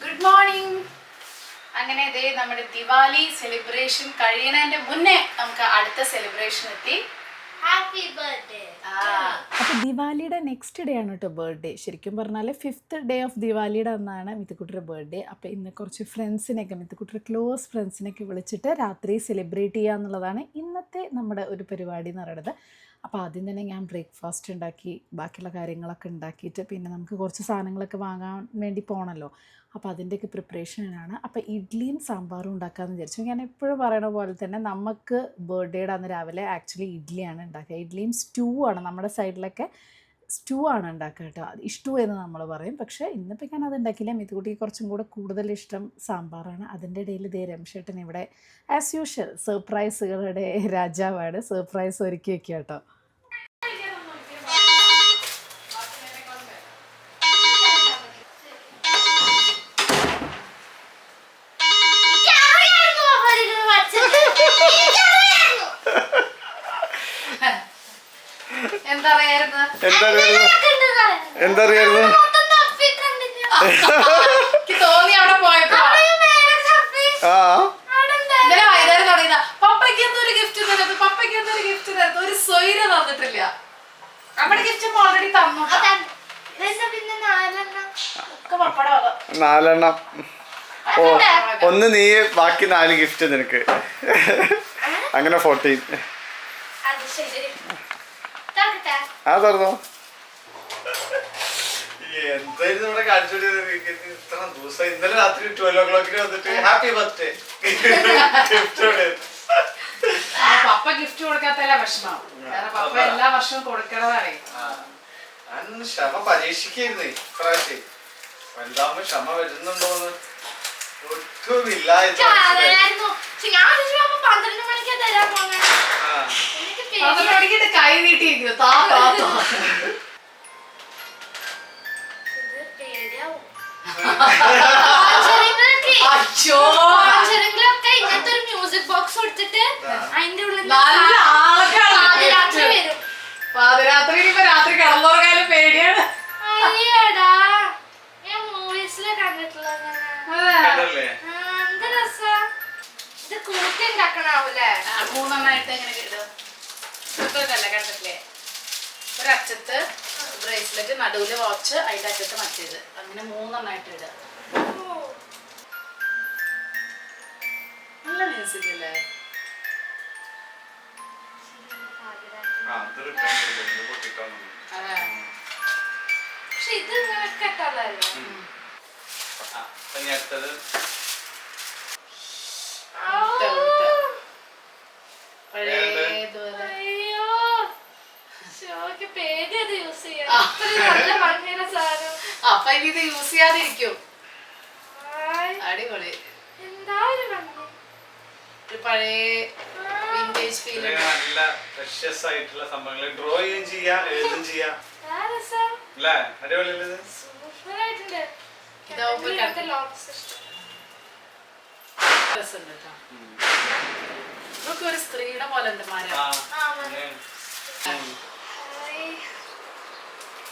Good morning. അങ്ങനെ ഇതേ നമ്മുടെ ദിവാലി സെലിബ്രേഷൻ കഴിയണതിന്റെ മുന്നേ നമുക്ക് അടുത്ത സെലിബ്രേഷൻ എത്തി. Happy birthday. അപ്പോൾ ദിവാലിയുടെ നെക്സ്റ്റ് ഡേ ആണ് കേട്ടോ ബർത്ത്ഡേ. ശരിക്കും പറഞ്ഞാൽ 5th ഡേ ഓഫ് ദിവാലിയുടെ അന്നാണ് മിത്തുക്കുട്ടിയുടെ ബർത്ത്ഡേ. അപ്പോൾ ഇന്ന് കുറച്ച് ഫ്രണ്ട്സിനെയൊക്കെ മിത്തുക്കുട്ടിയുടെ ക്ലോസ് ഫ്രണ്ട്സിനെയൊക്കെ വിളിച്ചിട്ട് രാത്രി സെലിബ്രേറ്റ് ചെയ്യുക എന്നുള്ളതാണ് ഇന്നത്തെ നമ്മുടെ ഒരു പരിപാടി എന്ന് പറയുന്നത്. അപ്പോൾ ആദ്യം തന്നെ ഞാൻ ബ്രേക്ക്ഫാസ്റ്റ് ഉണ്ടാക്കി ബാക്കിയുള്ള കാര്യങ്ങളൊക്കെ ഉണ്ടാക്കിയിട്ട് പിന്നെ നമുക്ക് കുറച്ച് സാധനങ്ങളൊക്കെ വാങ്ങാൻ വേണ്ടി പോകണമല്ലോ. അപ്പോൾ അതിൻ്റെയൊക്കെ പ്രിപ്പറേഷനാണ്. അപ്പോൾ ഇഡ്ഡലിയും സാമ്പാറും ഉണ്ടാക്കാമെന്ന് വിചാരിച്ചു. ഞാൻ എപ്പോഴും പറയണ പോലെ തന്നെ നമുക്ക് ബർത്ത്ഡേയുടെ അന്ന് രാവിലെ ആക്ച്വലി ഇഡ്ഡലിയാണ് ഉണ്ടാക്കുക. ഇഡ്ഡലിയും സ്റ്റൂ ആണ്, നമ്മുടെ സൈഡിലൊക്കെ സ്റ്റൂ ആണ് ഉണ്ടാക്കുക കേട്ടോ. അത് ഇഷ്ടൂ എന്ന് നമ്മൾ പറയും. പക്ഷേ ഇന്നിപ്പോൾ ഞാൻ അത് ഉണ്ടാക്കിയില്ല. മിത്തുകുട്ടിക്ക് കുറച്ചും കൂടെ കൂടുതൽ ഇഷ്ടം സാമ്പാറാണ്. അതിൻ്റെ ഇടയിൽ ഇതേ രംശേട്ടൻ ഇവിടെ ആസ് യൂഷ്വൽ സർപ്രൈസുകളുടെ രാജാവാണ്. സർപ്രൈസ് ഒരുക്കി വയ്ക്കുക കേട്ടോ. എന്തറിയായിരുന്നു തോന്നി അവിടെ പോയപ്പോ പപ്പയ്ക്ക് എന്തൊരു ഗിഫ്റ്റ് തരുന്നത്, പപ്പയ്ക്ക് എന്തൊരു ഗിഫ്റ്റ് തരുന്നത്, ഒരു സ്വൈര തന്നിട്ടില്ല. നമ്മുടെ ഗിഫ്റ്റ് ഓൾറെഡി തന്നു. 4 ഓ, ഒന്ന് നീ ബാക്കി 4 ഗിഫ്റ്റ് നിനക്ക്. അങ്ങനെ 14. ആ തുറന്നോ. എന്തായിരുന്നു ഇവിടെ കാണിച്ചോണ്ട് ഇത്ര ദിവസം. ഇന്നലെ രാത്രി 12 o'clock വന്നിട്ട് ഹാപ്പി ബർത്ത്ഡേ ഗിഫ്റ്റോടെ. പപ്പ ഗിഫ്റ്റ് കൊടുക്കാത്തല്ല വിഷമം. പപ്പ എല്ലാ വർഷവും കൊടുക്കണതാണ്. ഞാൻ ക്ഷമ പരീക്ഷിക്കായിരുന്നു ഇപ്രാവശ്യം. വലുതാവുമ്പോ ക്ഷമ വരുന്നുണ്ടോന്ന് ഒട്ടുമില്ല. കൈ നീട്ടിയിരിക്കുന്നു. മ്യൂസിക് ബോക്സ് കൊടുത്തിട്ട് അതിന്റെ ഉള്ളിൽ പാതിരാത്രി രാത്രി കിടന്നുറങ്ങാനും പേടിയാണ്. ഞാൻ മൂവീസില് കണ്ടിട്ടുള്ള ഇത് കൂട്ടി ഉണ്ടാക്കണാവൂലേ? 3 എങ്ങനെ കിട്ടും? കണ്ടിട്ടില്ലേ? ഒരറ്റത്ത് ബ്രേസ്ലെറ്റ്, നടുവില് വാച്ച്, അതിന്റെ അറ്റത്ത് മറ്റേത്, അങ്ങനെ 3 ഇടുക. നല്ല മ്യൂസിക് അല്ലേ? പക്ഷെ ഇത് ഇങ്ങനെ കെട്ടല്ലോ. അപ്പൊ ഇനി ഇത് യൂസ് ചെയ്യാതിരിക്കും. അടിപൊളി. ഒരു പഴയ വിന്റേജ് ഫീൽ. നല്ല ഫ്രഷസ് ആയിട്ടുള്ള സംഭവങ്ങൾ ഡ്രോ ചെയ്യാൻ ചെയ്യാം, എഴുതും ചെയ്യാം. അല്ലേ? അടിപൊളിയല്ലേ ഇത്? ഇതൊക്കെ ഒരു സ്ത്രീയുടെ പോലെ ഉണ്ട്.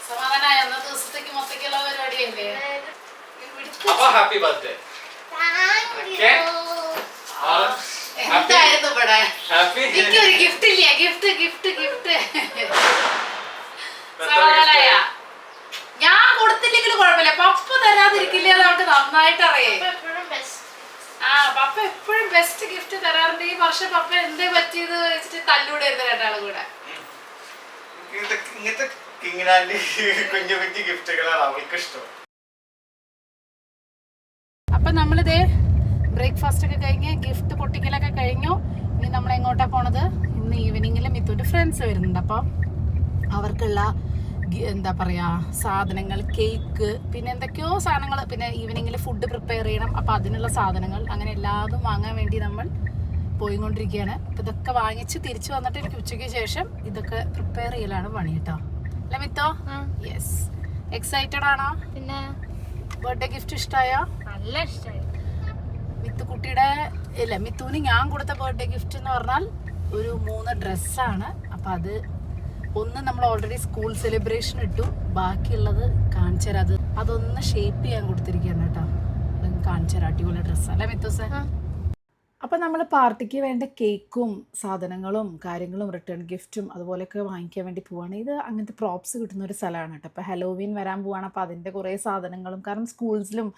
സമാധാനായ അന്ന ദിവസത്തേക്ക് മൊത്തക്കുള്ള പരിപാടിയല്ലേ? Happy birthday. എന്തായിരുന്നു ഇവിടെ? എനിക്കൊരു ഗിഫ്റ്റ് ഇല്ല. ഗിഫ്റ്റ് ഗിഫ്റ്റ് ഗിഫ്റ്റ് സമാധാനായ. ഞാൻ കൊടുത്തില്ലെങ്കിലും കുഴപ്പമില്ല. പപ്പ തരാതിരിക്കില്ല, നമുക്ക് നന്നായിട്ട് അറിയേ. പപ്പ എപ്പോഴും ബെസ്റ്റ് ഗിഫ്റ്റ് തരാറുണ്ട്. ഈ വർഷം പപ്പ എന്തേ പറ്റിയത് വെച്ചിട്ട് തല്ലൂടെ ആയിരുന്നു രണ്ടാളും കൂടെ. ഇങ്ങനത്തെ കിങ്ങിനാണ്ടി കുഞ്ഞു കുഞ്ഞു ഗിഫ്റ്റുകളാണ് അവൾക്ക് ഇഷ്ടം. അപ്പൊ നമ്മളിതേ ബ്രേക്ക്ഫാസ്റ്റ് ഒക്കെ കഴിഞ്ഞ് ഗിഫ്റ്റ് പൊട്ടിക്കലൊക്കെ കഴിഞ്ഞു. ഇനി നമ്മൾ എങ്ങോട്ടാ പോണത്? ഇന്ന് ഈവനിങ്ങിൽ മിത്തുവിന്റെ ഫ്രണ്ട്സ് വരുന്നുണ്ട്. അപ്പൊ അവർക്കുള്ള എന്താ പറയാ സാധനങ്ങൾ, കേക്ക്, പിന്നെ എന്തൊക്കെയോ സാധനങ്ങൾ, പിന്നെ ഈവനിങ്ങിൽ ഫുഡ് പ്രിപ്പയർ ചെയ്യണം. അപ്പൊ അതിനുള്ള സാധനങ്ങൾ അങ്ങനെ എല്ലാതും വാങ്ങാൻ വേണ്ടി നമ്മൾ പോയിക്കൊണ്ടിരിക്കുകയാണ്. അപ്പൊ ഇതൊക്കെ വാങ്ങിച്ച് തിരിച്ചു വന്നിട്ട് എനിക്ക് ഉച്ചയ്ക്ക് ശേഷം ഇതൊക്കെ പ്രിപ്പയർ ചെയ്യലാണ് പണി കേട്ടോ. അല്ല മിത്തോ? യെസ്. എക്സൈറ്റഡ് ആണോ? പിന്നെ ബർത്ത്ഡേ ഗിഫ്റ്റ് ഇഷ്ടമായോ? നല്ല ഇഷ്ടമായി. മിത്തുകുട്ടിയുടെ ഇല്ല, മിത്തുവിന് ഞാൻ കൊടുത്ത ബർത്ത്ഡേ ഗിഫ്റ്റ് എന്ന് പറഞ്ഞാൽ ഒരു 3 ഡ്രസ്സാണ്. അപ്പൊ അത് ഒന്ന് നമ്മൾ ഓൾറെഡി സ്കൂൾ സെലിബ്രേഷൻ ഇട്ടു, ബാക്കിയുള്ളത് കാണിച്ചു തരാം. അതൊന്ന് ഷേപ്പ് ചെയ്യാൻ കൊടുത്തിരിക്കുകയാണ് കേട്ടോ. അത് കാണിച്ചു തരാം. അടിപൊളി ഡ്രസ്സാണ് അല്ലേ മിത്തൂസേ? അപ്പോൾ നമ്മൾ പാർട്ടിക്ക് വേണ്ട കേക്കും സാധനങ്ങളും കാര്യങ്ങളും റിട്ടേൺ ഗിഫ്റ്റും അതുപോലെയൊക്കെ വാങ്ങിക്കാൻ വേണ്ടി പോവാണ്. ഇത് അങ്ങനത്തെ പ്രോപ്സ് കിട്ടുന്ന ഒരു സ്ഥലമാണ് കേട്ടോ. അപ്പോൾ ഹലോവീൻ വരാൻ പോവാണ്. അപ്പോൾ അതിൻ്റെ കുറേ സാധനങ്ങളും, കാരണം സ്കൂൾസിലും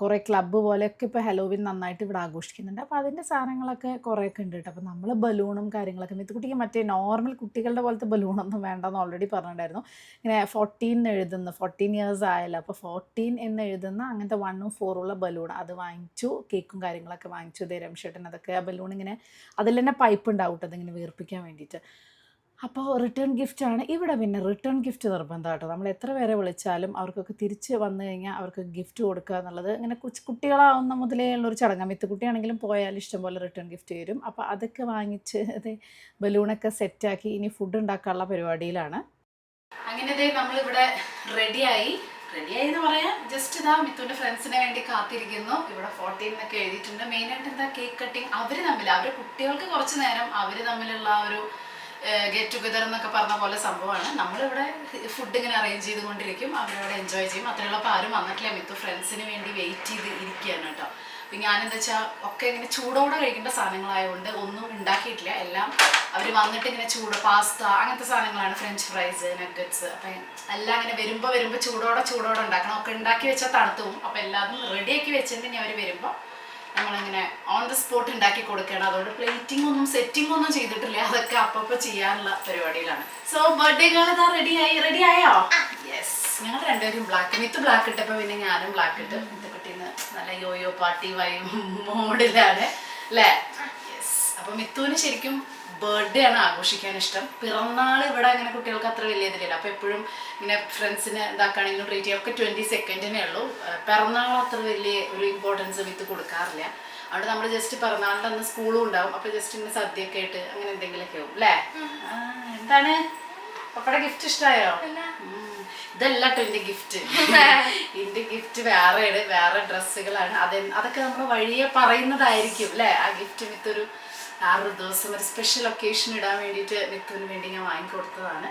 കുറേ ക്ലബ്ബ് പോലെയൊക്കെ ഇപ്പോൾ ഹലോവീൻ നന്നായിട്ട് ഇവിടെ ആഘോഷിക്കുന്നുണ്ട്. അപ്പോൾ അതിൻ്റെ സാധനങ്ങളൊക്കെ കുറേയൊക്കെ ഉണ്ട് കേട്ടോ. അപ്പോൾ നമ്മൾ ബലൂണും കാര്യങ്ങളൊക്കെ, മിത്തുകുട്ടിക്ക് മറ്റേ നോർമൽ കുട്ടികളുടെ പോലത്തെ ബലൂണൊന്നും വേണ്ടെന്ന് ഓൾറെഡി പറഞ്ഞിട്ടുണ്ടായിരുന്നു. ഇങ്ങനെ 14 എഴുതുന്ന 14 ഇയേഴ്സ് ആയല്ലോ, അപ്പോൾ 14 എന്ന് എഴുതുന്ന അങ്ങനത്തെ 1ഉം 4ഉള്ള ബലൂൺ അത് വാങ്ങിച്ചു. കേക്കും കാര്യങ്ങളൊക്കെ വാങ്ങിച്ചു. രംഷേട്ടൻ അതൊക്കെ ആ ബലൂൺ ഇങ്ങനെ അതിൽ തന്നെ പൈപ്പ് ഉണ്ടാവും കേട്ടോ, അതിങ്ങനെ വീർപ്പിക്കാൻ വേണ്ടിയിട്ട്. അപ്പോൾ റിട്ടേൺ ഗിഫ്റ്റാണ് ഇവിടെ. പിന്നെ റിട്ടേൺ ഗിഫ്റ്റ് നിർബന്ധം കേട്ടോ. നമ്മൾ എത്ര പേരെ വിളിച്ചാലും അവർക്കൊക്കെ തിരിച്ച് വന്നു കഴിഞ്ഞാൽ അവർക്ക് ഗിഫ്റ്റ് കൊടുക്കുക എന്നുള്ളത് ഇങ്ങനെ കുട്ടികളാവുന്ന മുതലേ ഉള്ളൊരു ചടങ്ങാണ്. മിത്തുകുട്ടിയാണെങ്കിലും പോയാൽ ഇഷ്ടംപോലെ റിട്ടേൺ ഗിഫ്റ്റ് വരും. അപ്പോൾ അതൊക്കെ വാങ്ങിച്ച് ബലൂണൊക്കെ സെറ്റാക്കി ഇനി ഫുഡ് ഉണ്ടാക്കാനുള്ള പരിപാടിയിലാണ്. അങ്ങനെ നമ്മളിവിടെ റെഡിയായി എന്ന് പറയാം. ജസ്റ്റ് ഇതാ മിത്തുവിൻ്റെ ഫ്രണ്ട്സിന് വേണ്ടി കാത്തിരിക്കുന്നു. ഇവിടെ 14 എന്നൊക്കെ എഴുതിയിട്ടുണ്ട്. മെയിനായിട്ട് എന്താ കേക്ക് കട്ടിങ്. അവർ കുട്ടികൾക്ക് കുറച്ച് നേരം അവർ തമ്മിലുള്ള ഒരു ഗെറ്റ് ടുഗദർ എന്നൊക്കെ പറഞ്ഞ പോലെ സംഭവമാണ്. നമ്മളിവിടെ ഫുഡ് ഇങ്ങനെ അറേഞ്ച് ചെയ്തുകൊണ്ടിരിക്കും, അവരവിടെ എൻജോയ് ചെയ്യും. അത്രയുള്ളപ്പോൾ ആരും വന്നിട്ടില്ല. മിത്തു ഫ്രണ്ട്സിന് വേണ്ടി വെയിറ്റ് ചെയ്ത് ഇരിക്കുകയാണ് കേട്ടോ. അപ്പം ഞാനെന്താ വെച്ചാൽ ഒക്കെ ഇങ്ങനെ ചൂടോടെ കഴിക്കേണ്ട സാധനങ്ങളായതുകൊണ്ട് ഒന്നും ഉണ്ടാക്കിയിട്ടില്ല. എല്ലാം അവർ വന്നിട്ട് ഇങ്ങനെ പാസ്ത അങ്ങനത്തെ സാധനങ്ങളാണ്, ഫ്രഞ്ച് ഫ്രൈസ്, നഗറ്റ്സ്. അപ്പം എല്ലാം ഇങ്ങനെ വരുമ്പോൾ ചൂടോടെ ഉണ്ടാക്കണം. ഒക്കെ ഉണ്ടാക്കി വെച്ചാൽ തണുത്തു പോകും. അപ്പം എല്ലാതും റെഡിയാക്കി വെച്ചിട്ടുണ്ടെങ്കിൽ അവർ വരുമ്പോൾ നമ്മളിങ്ങനെ ഓൺ ദ സ്പോട്ട് ഉണ്ടാക്കി കൊടുക്കണം. അതുകൊണ്ട് പ്ലേറ്റിംഗ് ഒന്നും സെറ്റിംഗ് ഒന്നും ചെയ്തിട്ടില്ല. അതൊക്കെ അപ്പോൾ ചെയ്യാനുള്ള പരിപാടിയിലാണ്. സോ ബർത്ത്ഡേ ഗേൾ ഇതാ റെഡിയായോ? യെസ്, ഞങ്ങൾ രണ്ടുപേരും ബ്ലാക്ക്. മിത്ത് ബ്ലാക്ക് ഇട്ടപ്പോൾ പിന്നെ ഞാനും ബ്ലാക്ക് ഇട്ട്. മിത്തുകുട്ടീന്ന് നല്ല യോയോ പാർട്ടി മോഡിലാണ് അല്ലേ? യെസ്. അപ്പം മിത്തുവിന് ശരിക്കും ബർത്ത്ഡേ ആണ് ആഘോഷിക്കാൻ ഇഷ്ടം. പിറന്നാൾ ഇവിടെ അങ്ങനെ കുട്ടികൾക്ക് അത്ര വലിയ ഇതിലില്ല. അപ്പോൾ എപ്പോഴും ഇങ്ങനെ ഫ്രണ്ട്സിന് ഇതാക്കുകയാണെങ്കിലും ട്രീറ്റ് ചെയ്യാം. ഒക്കെ 22 ഉള്ളൂ. പിറന്നാൾ അത്ര വലിയ ഒരു ഇമ്പോർട്ടൻസ് മിത്ത് കൊടുക്കാറില്ല. അവിടെ നമ്മൾ ജസ്റ്റ് പിറന്നാളിൻ്റെ അന്ന് സ്കൂളും ഉണ്ടാവും. അപ്പോൾ ജസ്റ്റ് ഇങ്ങനെ സദ്യയൊക്കെ ആയിട്ട് അങ്ങനെ എന്തെങ്കിലുമൊക്കെ ആവും അല്ലേ? എന്താണ് പപ്പയുടെ ഗിഫ്റ്റ് ഇഷ്ടമായോ? ഇതല്ല കേട്ടോ എൻ്റെ ഗിഫ്റ്റ്. എൻ്റെ ഗിഫ്റ്റ് വേറെ ഡ്രസ്സുകളാണ്. അതൊക്കെ നമ്മൾ വഴിയെ പറയുന്നതായിരിക്കും അല്ലേ? ആ ഗിഫ്റ്റ് മിത്തൊരു 6 ദിവസം ഒരു സ്പെഷ്യൽ ഒക്കേഷൻ ഇടാൻ വേണ്ടിയിട്ട് മിത്തുവിന് വേണ്ടി ഞാൻ വാങ്ങിക്കൊടുത്തതാണ്.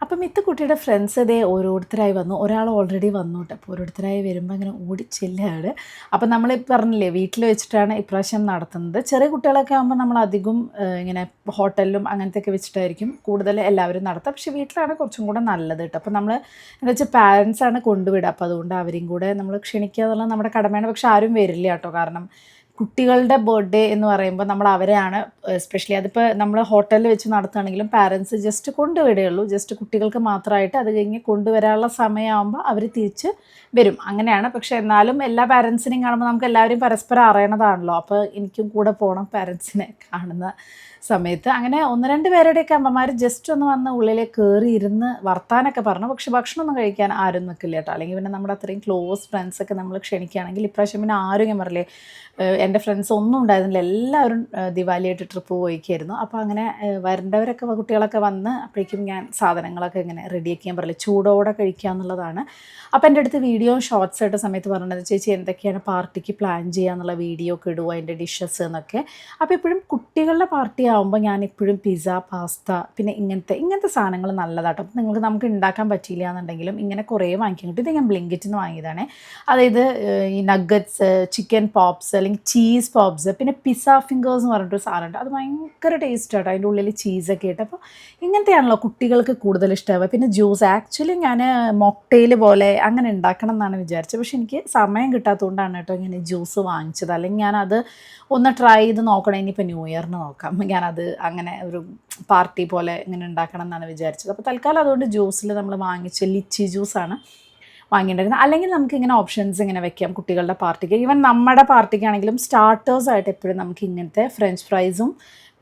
അപ്പം മിത്തുകുട്ടിയുടെ ഫ്രണ്ട്സ് ഓരോരുത്തരായി വന്നു. ഒരാൾ ഓൾറെഡി വന്നു കേട്ടോ. അപ്പോൾ ഓരോരുത്തരായി വരുമ്പോൾ അങ്ങനെ ഓടിച്ചെല്ലാണ്. അപ്പം നമ്മൾ പറഞ്ഞില്ലേ വീട്ടിൽ വെച്ചിട്ടാണ് ഇപ്രാവശ്യം നടത്തുന്നത്. ചെറിയ കുട്ടികളൊക്കെ ആകുമ്പോൾ നമ്മൾ അധികം ഇങ്ങനെ ഹോട്ടലിലും അങ്ങനത്തെയൊക്കെ വെച്ചിട്ടായിരിക്കും കൂടുതൽ എല്ലാവരും നടത്തുക. പക്ഷേ വീട്ടിലാണ് കുറച്ചും കൂടെ നല്ലത് കേട്ടോ. അപ്പം നമ്മൾ എന്താ വെച്ചാൽ പാരൻസാണ് കൊണ്ടുവിടുക. അപ്പോൾ അതുകൊണ്ട് അവരെയും കൂടെ നമ്മൾ ക്ഷണിക്കുക എന്നുള്ളത് നമ്മുടെ കടമയാണ്. പക്ഷെ ആരും വരില്ല കേട്ടോ. കാരണം കുട്ടികളുടെ ബർത്ത്ഡേ എന്ന് പറയുമ്പോൾ നമ്മൾ അവരെയാണ് എസ്പെഷ്യലി, അതിപ്പോൾ നമ്മൾ ഹോട്ടലിൽ വെച്ച് നടത്തുകയാണെങ്കിലും പാരൻസ് ജസ്റ്റ് കൊണ്ടുവിടുകയുള്ളൂ. ജസ്റ്റ് കുട്ടികൾക്ക് മാത്രമായിട്ട്. അത് കഴിഞ്ഞ് കൊണ്ടുവരാനുള്ള സമയമാകുമ്പോൾ അവർ തിരിച്ച് വരും, അങ്ങനെയാണ്. പക്ഷെ എന്നാലും എല്ലാ പാരൻസിനെയും കാണുമ്പോൾ നമുക്ക് എല്ലാവരും പരസ്പരം അറിയണതാണല്ലോ. അപ്പോൾ എനിക്കും കൂടെ പോകണം പാരൻസിനെ കാണുന്ന സമയത്ത്. അങ്ങനെ 1-2 പേരുടെയൊക്കെ അമ്മമാർ ജസ്റ്റ് ഒന്ന് വന്ന് ഉള്ളിൽ കയറി ഇരുന്ന് വർത്താനൊക്കെ പറഞ്ഞു. പക്ഷെ ഭക്ഷണമൊന്നും കഴിക്കാൻ ആരും നിൽക്കില്ല കേട്ടോ. അല്ലെങ്കിൽ പിന്നെ നമ്മുടെ അത്രയും ക്ലോസ് ഫ്രണ്ട്സൊക്കെ നമ്മൾ ക്ഷണിക്കുകയാണെങ്കിൽ ഇപ്രാവശ്യം പിന്നെ ആരും ഞാൻ പറയില്ലേ എൻ്റെ ഫ്രണ്ട്സ് ഒന്നും ഉണ്ടായിരുന്നില്ല. എല്ലാവരും ദിവാലിയായിട്ട് ട്രിപ്പ് പോയിക്കായിരുന്നു. അപ്പോൾ അങ്ങനെ വരേണ്ടവരൊക്കെ കുട്ടികളൊക്കെ വന്ന് അപ്പോഴേക്കും ഞാൻ സാധനങ്ങളൊക്കെ ഇങ്ങനെ റെഡിയാക്കി ഞാൻ പറയില്ല ചൂടോടെ കഴിക്കുക എന്നുള്ളതാണ്. അപ്പോൾ എൻ്റെ അടുത്ത് വീഡിയോ ഷോർട്സ് ആയിട്ട് സമയത്ത് പറഞ്ഞത് ചേച്ചി എന്തൊക്കെയാണ് പാർട്ടിക്ക് പ്ലാൻ ചെയ്യുക എന്നുള്ള വീഡിയോ ഒക്കെ ഇടുക, അതിൻ്റെ ഡിഷസ് എന്നൊക്കെ. അപ്പോൾ എപ്പോഴും കുട്ടികളുടെ പാർട്ടി ആകുമ്പോൾ ഞാൻ എപ്പോഴും പിസ്സ, പാസ്ത, പിന്നെ ഇങ്ങനത്തെ സാധനങ്ങൾ നല്ലതാട്ടോ. അപ്പോൾ നമുക്ക് ഉണ്ടാക്കാൻ പറ്റിയില്ല എന്നുണ്ടെങ്കിലും ഇങ്ങനെ കുറേ വാങ്ങിക്കാൻ കിട്ടും. ഇത് ഞാൻ ബ്ലിങ്കിറ്റിൽ നിന്ന് വാങ്ങിയതാണ്. അതായത് ഈ നഗറ്റ്സ്, ചിക്കൻ പോപ്സ്, അല്ലെങ്കിൽ ചീസ് പോപ്സ്, പിന്നെ പിസ്സ ഫിംഗേഴ്സ് എന്ന് പറഞ്ഞിട്ടൊരു സാധനമുണ്ട്. അത് ഭയങ്കര ടേസ്റ്റ് ആട്ടോ. അതിൻ്റെ ഉള്ളിൽ ചീസൊക്കെ ഇട്ട്. അപ്പോൾ ഇങ്ങനത്തെയാണല്ലോ കുട്ടികൾക്ക് കൂടുതൽ ഇഷ്ടമാവുക. പിന്നെ ജ്യൂസ് ആക്ച്വലി ഞാൻ മോക്ടെയിൽ പോലെ അങ്ങനെ ഉണ്ടാക്കണം എന്നാണ് വിചാരിച്ചത്. പക്ഷെ എനിക്ക് സമയം കിട്ടാത്തതുകൊണ്ടാണ് കേട്ടോ ഇങ്ങനെ ജ്യൂസ് വാങ്ങിച്ചത്. അല്ലെങ്കിൽ ഞാനത് ഒന്ന് ട്രൈ ചെയ്ത് നോക്കണം. ഇനിയിപ്പോൾ ന്യൂ ഇയറിന് നോക്കാം. ഞാനത് അങ്ങനെ ഒരു പാർട്ടി പോലെ ഇങ്ങനെ ഉണ്ടാക്കണം എന്നാണ് വിചാരിച്ചത്. അപ്പോൾ തൽക്കാലം അതുകൊണ്ട് ജ്യൂസിൽ നമ്മൾ വാങ്ങിച്ച ലിച്ചി ജ്യൂസാണ് വാങ്ങിയിട്ടുണ്ടായിരുന്നത്. അല്ലെങ്കിൽ നമുക്കിങ്ങനെ ഓപ്ഷൻസ് ഇങ്ങനെ വെക്കാം കുട്ടികളുടെ പാർട്ടിക്ക്. ഈവൻ നമ്മുടെ പാർട്ടിക്കാണെങ്കിലും സ്റ്റാർട്ടേഴ്സായിട്ട് എപ്പോഴും നമുക്ക് ഇങ്ങനത്തെ ഫ്രഞ്ച് ഫ്രൈസും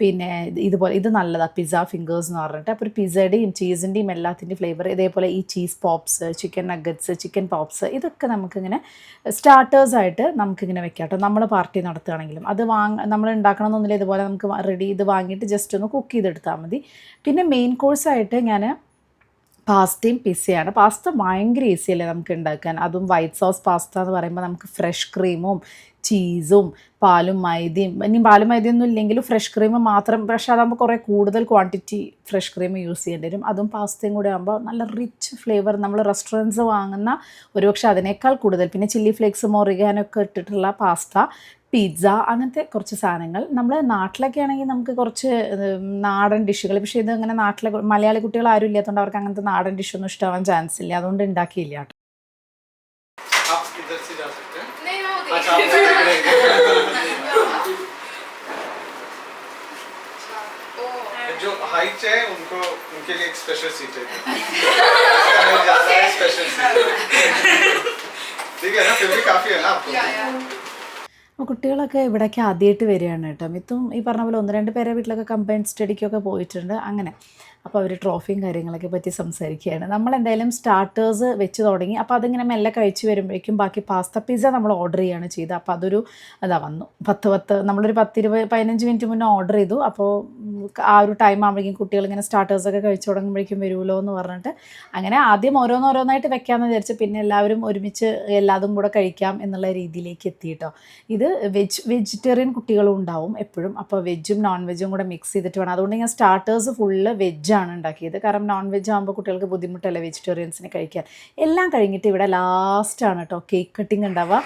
പിന്നെ ഇതുപോലെ ഇത് നല്ലതാണ് പിസ്സ ഫിംഗേഴ്സ് എന്ന് പറഞ്ഞിട്ട്. അപ്പോൾ ഒരു പിസ്സയുടെയും ചീസിൻ്റെയും എല്ലാത്തിൻ്റെയും ഫ്ലേവർ. ഇതേപോലെ ഈ cheese pops, chicken nuggets, chicken pops, ഇതൊക്കെ നമുക്കിങ്ങനെ സ്റ്റാർട്ടേഴ്സായിട്ട് നമുക്കിങ്ങനെ വെക്കാം കേട്ടോ. നമ്മൾ പാർട്ടി നടത്തുകയാണെങ്കിലും അത് നമ്മൾ ഉണ്ടാക്കണമെന്നൊന്നുമില്ല. ഇതുപോലെ നമുക്ക് റെഡി ഇത് വാങ്ങിയിട്ട് ജസ്റ്റ് ഒന്ന് കുക്ക് ചെയ്തെടുത്താൽ മതി. പിന്നെ മെയിൻ കോഴ്സായിട്ട് ഞാൻ പാസ്തയും പിസ്സയാണ്. പാസ്ത ഭയങ്കര ഈസി അല്ലേ നമുക്ക് ഉണ്ടാക്കാൻ. അതും വൈറ്റ് സോസ് പാസ്ത എന്ന് പറയുമ്പോൾ നമുക്ക് ഫ്രഷ് ക്രീമും ചീസും പാലും മൈദയും, ഇനി പാലും മൈദയൊന്നും ഇല്ലെങ്കിലും ഫ്രഷ് ക്രീം മാത്രം, പക്ഷേ അതാകുമ്പോൾ കുറേ കൂടുതൽ ക്വാണ്ടിറ്റി ഫ്രഷ് ക്രീം യൂസ് ചെയ്യേണ്ടി വരും. അതും പാസ്തയും കൂടെ ആകുമ്പോൾ നല്ല റിച്ച് ഫ്ലേവർ, നമ്മൾ റെസ്റ്റോറൻറ്റ്സ് വാങ്ങുന്ന ഒരുപക്ഷെ അതിനേക്കാൾ കൂടുതൽ, പിന്നെ ചില്ലി ഫ്ലേക്സും ഒറിഗാനൊക്കെ ഇട്ടിട്ടുള്ള പാസ്ത, പിസ്സ, അങ്ങനത്തെ കുറച്ച് സാധനങ്ങൾ. നമ്മൾ നാട്ടിലൊക്കെ ആണെങ്കിൽ നമുക്ക് കുറച്ച് നാടൻ ഡിഷുകൾ, പക്ഷേ ഇത് അങ്ങനെ നാട്ടിലെ മലയാളി കുട്ടികൾ ആരും ഇല്ലാത്തതുകൊണ്ട് അവർക്ക് അങ്ങനത്തെ നാടൻ ഡിഷൊന്നും ഇഷ്ടമാവാൻ ചാൻസ് ഇല്ല, അതുകൊണ്ട് ഉണ്ടാക്കിയില്ല കേട്ടോ. नहीं होगी जो हाइट है उनको, उनके लिए एक स्पेशल सीट है ज्यादा स्पेशल सीट है ठीक है ना, फिर भी काफी है ना आपको. അപ്പോൾ കുട്ടികളൊക്കെ ഇവിടേക്ക് ആദ്യമായിട്ട് വരികയാണ് കേട്ടോ. മിത്തും ഈ പറഞ്ഞ പോലെ 1-2 പേരെ വീട്ടിലൊക്കെ കമ്പൈൻഡ് സ്റ്റഡിക്കൊക്കെ പോയിട്ടുണ്ട് അങ്ങനെ. അപ്പോൾ അവർ ട്രോഫിയും കാര്യങ്ങളൊക്കെ പറ്റി സംസാരിക്കുകയാണ്. നമ്മളെന്തായാലും സ്റ്റാർട്ടേഴ്സ് വെച്ച് തുടങ്ങി. അപ്പോൾ അതിങ്ങനെ മെല്ലെ കഴിച്ച് വരുമ്പോഴേക്കും ബാക്കി പാസ്ത പിസ്സ നമ്മൾ ഓർഡർ ചെയ്യുകയാണ് ചെയ്തത്. അപ്പോൾ അതൊരു വന്നു 10 നമ്മളൊരു 10-15 മിനിറ്റ് മുന്നേ ഓർഡർ ചെയ്തു. അപ്പോൾ ആ ഒരു ടൈം ആകുമ്പോഴേക്കും കുട്ടികളിങ്ങനെ സ്റ്റാർട്ടേഴ്സൊക്കെ കഴിച്ച് തുടങ്ങുമ്പോഴേക്കും വരുമല്ലോ എന്ന് പറഞ്ഞിട്ട് അങ്ങനെ ആദ്യം ഓരോന്നായിട്ട് വെക്കാമെന്ന് വിചാരിച്ച്, പിന്നെ എല്ലാവരും ഒരുമിച്ച് എല്ലാതും കൂടെ കഴിക്കാം എന്നുള്ള രീതിയിലേക്ക് എത്തി കേട്ടോ. ഇത് വെജിറ്റേറിയൻ കുട്ടികളും ഉണ്ടാവും എപ്പോഴും. അപ്പോൾ വെജും നോൺ വെജും കൂടെ മിക്സ് ചെയ്തിട്ട് വേണം. അതുകൊണ്ട് ഞാൻ സ്റ്റാർട്ടേഴ്സ് ഫുള്ള് വെജാണ് ഉണ്ടാക്കിയത്. കാരണം നോൺ വെജ് ആകുമ്പോൾ കുട്ടികൾക്ക് ബുദ്ധിമുട്ടല്ല വെജിറ്റേറിയൻസിന് കഴിക്കാൻ. എല്ലാം കഴിഞ്ഞിട്ട് ഇവിടെ ലാസ്റ്റാണ് കേട്ടോ കേക്ക് കട്ടിങ് ഉണ്ടാവുക.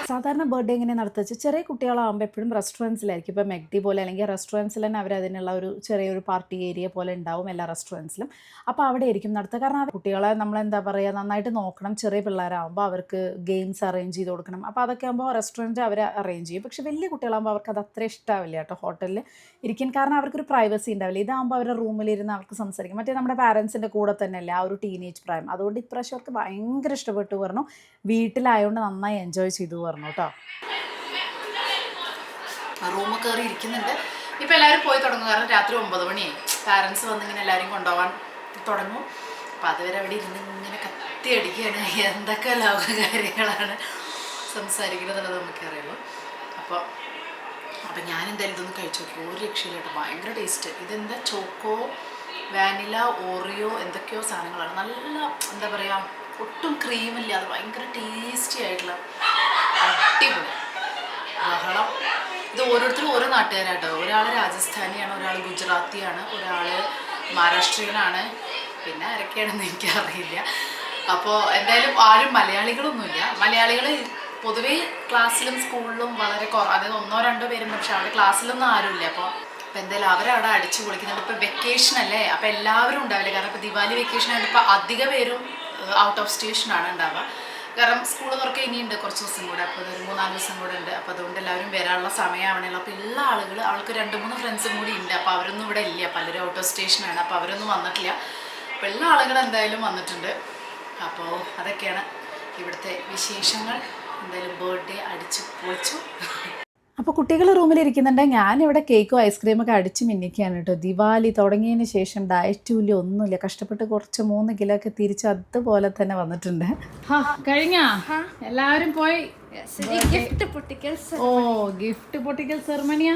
സാധാരണ ബർത്ത്ഡേ എങ്ങനെ നടത്തുക, ചെറിയ കുട്ടികളാകുമ്പോൾ എപ്പോഴും റെസ്റ്റോറൻറ്റ്സിലായിരിക്കും. ഇപ്പോൾ മെക്ഡി പോലെ അല്ലെങ്കിൽ റെസ്റ്റോറൻറ്റ്സിൽ തന്നെ അവർ അതിനുള്ള ഒരു ചെറിയൊരു പാർട്ടി ഏരിയ പോലെ ഉണ്ടാവും എല്ലാ റെസ്റ്റോറൻറ്റ്സിലും. അപ്പോൾ അവിടെ ആയിരിക്കും നടത്തുക. കാരണം കുട്ടികളെ നമ്മളെന്താ പറയുക നന്നായിട്ട് നോക്കണം. ചെറിയ പിള്ളേരാകുമ്പോൾ അവർക്ക് ഗെയിംസ് അറേഞ്ച് ചെയ്ത് കൊടുക്കണം. അപ്പോൾ അതൊക്കെ ആകുമ്പോൾ റെസ്റ്റോറൻറ്റ് അവർ അറേഞ്ച് ചെയ്യും. പക്ഷേ വലിയ കുട്ടികളാകുമ്പോൾ അവർക്ക് അത് അത്ര ഇഷ്ടമാവില്ല കേട്ടോ ഹോട്ടലിൽ ഇരിക്കാൻ. കാരണം അവർക്കൊരു പ്രൈവസി ഉണ്ടാവില്ല. ഇതാകുമ്പോൾ അവരുടെ റൂമിലിരുന്ന് അവർക്ക് സംസാരിക്കും. മറ്റേ നമ്മുടെ പാരൻസിൻ്റെ കൂടെ തന്നെയല്ലേ ആ ഒരു ടീനേജ് പ്രായം. അതുകൊണ്ട് ഇപ്രാവശ്യം അവർക്ക് ഭയങ്കര ഇഷ്ടപ്പെട്ടു പറഞ്ഞു. വീട്ടിലായതുകൊണ്ട് നന്നായി എൻജോയ് ചെയ്തു പറഞ്ഞു കേട്ടോ. റൂമ് കയറി ഇരിക്കുന്നുണ്ട്. ഇപ്പോൾ എല്ലാവരും പോയി തുടങ്ങും. കാരണം രാത്രി 9 മണിയായി. പാരൻസ് വന്നിങ്ങനെ എല്ലാവരും കൊണ്ടുപോകാൻ തുടങ്ങും. അപ്പോൾ അതുവരെ അവിടെ ഇരുന്ന് ഇങ്ങനെ കത്തി അടിക്കുകയാണ്. എന്തൊക്കെ ലോക കാര്യങ്ങളാണ് സംസാരിക്കുന്നതെന്നുള്ളത് നമുക്കറിയുള്ളൂ. അപ്പോൾ ഞാൻ എന്തായാലും ഇതൊന്ന് കഴിച്ചു നോക്കി. ഒരു രക്ഷയില്ല കേട്ടോ, ഭയങ്കര ടേസ്റ്റ്. ഇതെന്താ ചോക്കോ വാനില ഓറിയോ എന്തൊക്കെയോ സാധനങ്ങളാണ്. നല്ല എന്താ പറയുക ഒട്ടും ക്രീമില്ല, അത് ഭയങ്കര ടേസ്റ്റി ആയിട്ടുള്ള അടിപൊളി ബഹളം. ഇത് ഓരോരുത്തരും ഓരോ നാട്ടുകാരാട്ടോ. ഒരാൾ രാജസ്ഥാനിയാണ്, ഒരാൾ ഗുജറാത്തിയാണ്, ഒരാൾ മഹാരാഷ്ട്രീയനാണ്, പിന്നെ ആരൊക്കെയാണെന്ന് എനിക്കറിയില്ല. അപ്പോൾ എന്തായാലും ആരും മലയാളികളൊന്നുമില്ല. മലയാളികൾ പൊതുവേ ക്ലാസ്സിലും സ്കൂളിലും വളരെ അതായത് 1-2 പേരുണ്ട്. പക്ഷെ അവിടെ ക്ലാസ്സിലൊന്നും ആരുമില്ല. അപ്പോൾ എന്തായാലും അവരവിടെ അടിച്ചു പൊളിക്കുന്നുണ്ട്. ഇപ്പോൾ വെക്കേഷൻ അല്ലേ, അപ്പോൾ എല്ലാവരും ഉണ്ടാവില്ല. കാരണം ഇപ്പോൾ ദിവാലി വെക്കേഷൻ ആയിട്ട് ഇപ്പോൾ അധിക പേരും ഔട്ട് ഓഫ് സ്റ്റേഷനാണ് ഉണ്ടാവുക. കാരണം സ്കൂൾ തുറക്കുക ഇനിയുണ്ട് കുറച്ച് ദിവസം കൂടെ. അപ്പോൾ ഒരു 3-4 ദിവസം കൂടെ ഉണ്ട്. അപ്പോൾ അതുകൊണ്ട് എല്ലാവരും വരാനുള്ള സമയമാവണല്ലോ. അപ്പോൾ ഉള്ള ആളുകൾ അവൾക്ക് 2-3 ഫ്രണ്ട്സും കൂടി ഉണ്ട്. അപ്പോൾ അവരൊന്നും ഇവിടെ ഇല്ല, പലരും ഔട്ട് ഓഫ് സ്റ്റേഷനാണ്. അപ്പോൾ അവരൊന്നും വന്നിട്ടില്ല. അപ്പോൾ ഉള്ള ആളുകൾ എന്തായാലും വന്നിട്ടുണ്ട്. അപ്പോൾ അതൊക്കെയാണ് ഇവിടുത്തെ വിശേഷങ്ങൾ. എന്തായാലും ബർത്ത്ഡേ അടിച്ചു പൊളിച്ചു. അപ്പോൾ കുട്ടികൾ റൂമിലിരിക്കുന്നുണ്ട്. ഞാനിവിടെ കേക്കും ഐസ്ക്രീമൊക്കെ അടിച്ച് മിന്നിക്കുകയാണ് കേട്ടോ. ദിവാലി തുടങ്ങിയതിന് ശേഷം ഡയറ്റുമില്ല ഒന്നുമില്ല. കഷ്ടപ്പെട്ട് കുറച്ച് 3 കിലോ ഒക്കെ തിരിച്ച് അതുപോലെ തന്നെ വന്നിട്ടുണ്ട്. കഴിഞ്ഞാ എല്ലാവരും പോയി. ഗിഫ്റ്റ് പൊട്ടിക്കൽ ഓ ഗിഫ്റ്റ് പൊട്ടിക്കൽ സെറമണിയാ.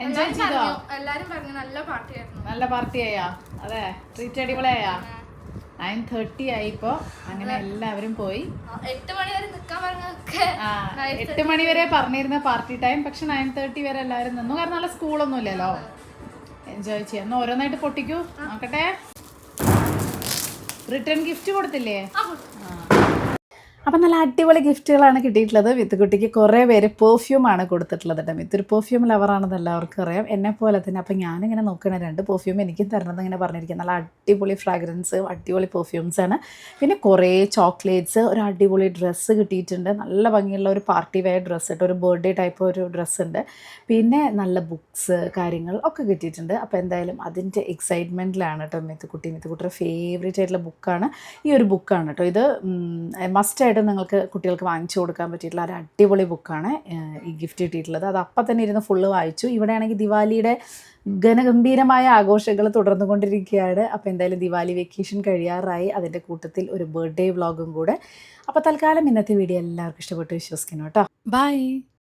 എൻജോയ് ചെയ്തോ? എല്ലാരും പറഞ്ഞു നല്ല പാർട്ടിയായിരുന്നു. നല്ല പാർട്ടിയായാ? അതെ, ട്രീറ്റ് അടിപൊളിയായാ? 9:30 ആയി ഇപ്പോൾ. അങ്ങനെ എല്ലാവരും പോയി. 8 മണി വരെ നിൽക്കാൻ പറഞ്ഞൊക്കെ 8 മണി വരെ പറഞ്ഞിരുന്ന പാർട്ടി ടൈം. പക്ഷെ 9:30 വരെ എല്ലാവരും നിന്നു. കാരണം നല്ല സ്കൂളൊന്നും ഇല്ലല്ലോ. എൻജോയ് ചെയ്യാം. ഒന്ന് ഓരോന്നായിട്ട് പൊട്ടിക്കൂ നോക്കട്ടെ. റിട്ടേൺ ഗിഫ്റ്റ് കൊടുത്തില്ലേ? അപ്പം നല്ല അടിപൊളി ഗിഫ്റ്റുകളാണ് കിട്ടിയിട്ടുള്ളത്. വിത്തുകുട്ടിക്ക് കുറേ പേര് പെർഫ്യൂമാണ് കൊടുത്തിട്ടുള്ളത് കേട്ടോ. വിത്തൊരു പെർഫ്യൂം ലവറാണെന്ന് എല്ലാവർക്കും അറിയാം, എന്നെ പോലെ തന്നെ. അപ്പം ഞാനിങ്ങനെ നോക്കണേ 2 പെർഫ്യൂം എനിക്കും തരണമെന്ന് ഇങ്ങനെ പറഞ്ഞിരിക്കുക. നല്ല അടിപൊളി ഫ്രാഗ്രൻസ്, അടിപൊളി പെർഫ്യൂംസാണ്. പിന്നെ കുറേ ചോക്ലേറ്റ്സ്, ഒരു അടിപൊളി ഡ്രസ്സ് കിട്ടിയിട്ടുണ്ട്. നല്ല ഭംഗിയുള്ള ഒരു പാർട്ടി വെയർ ഡ്രസ്സ് കേട്ടോ, ഒരു ബർത്ത്ഡേ ടൈപ്പ് ഒരു ഡ്രസ്സ് ഉണ്ട്. പിന്നെ നല്ല ബുക്സ് കാര്യങ്ങൾ ഒക്കെ കിട്ടിയിട്ടുണ്ട്. അപ്പോൾ എന്തായാലും അതിൻ്റെ എക്സൈറ്റ്മെൻറ്റിലാണ് കേട്ടോ മിത്തുകുട്ടിയുടെ ഫേവറേറ്റ് ആയിട്ടുള്ള ബുക്കാണ് ഈ ഒരു ബുക്കാണ് കേട്ടോ. ഇത് മസ്റ്റായിട്ട് നിങ്ങൾക്ക് കുട്ടികൾക്ക് വാങ്ങിച്ചു കൊടുക്കാൻ പറ്റിയിട്ടുള്ള ഒരു അടിപൊളി ബുക്കാണ് ഈ ഗിഫ്റ്റ് കിട്ടിയിട്ടുള്ളത്. അത് അപ്പം തന്നെ ഇരുന്ന് ഫുള്ള് വായിച്ചു. ഇവിടെയാണെങ്കിൽ ദിവാലിയുടെ ഘനഗംഭീരമായ ആഘോഷങ്ങൾ തുടർന്നുകൊണ്ടിരിക്കുകയാണ്. അപ്പോൾ എന്തായാലും ദിവാലി വെക്കേഷൻ കഴിയാറായി, അതിൻ്റെ കൂട്ടത്തിൽ ഒരു ബർത്ത്ഡേ വ്ളോഗും കൂടെ. അപ്പോൾ തൽക്കാലം ഇന്നത്തെ വീഡിയോ എല്ലാവർക്കും ഇഷ്ടപ്പെട്ട് വിശ്വസിക്കുന്നു കേട്ടോ. ബൈ.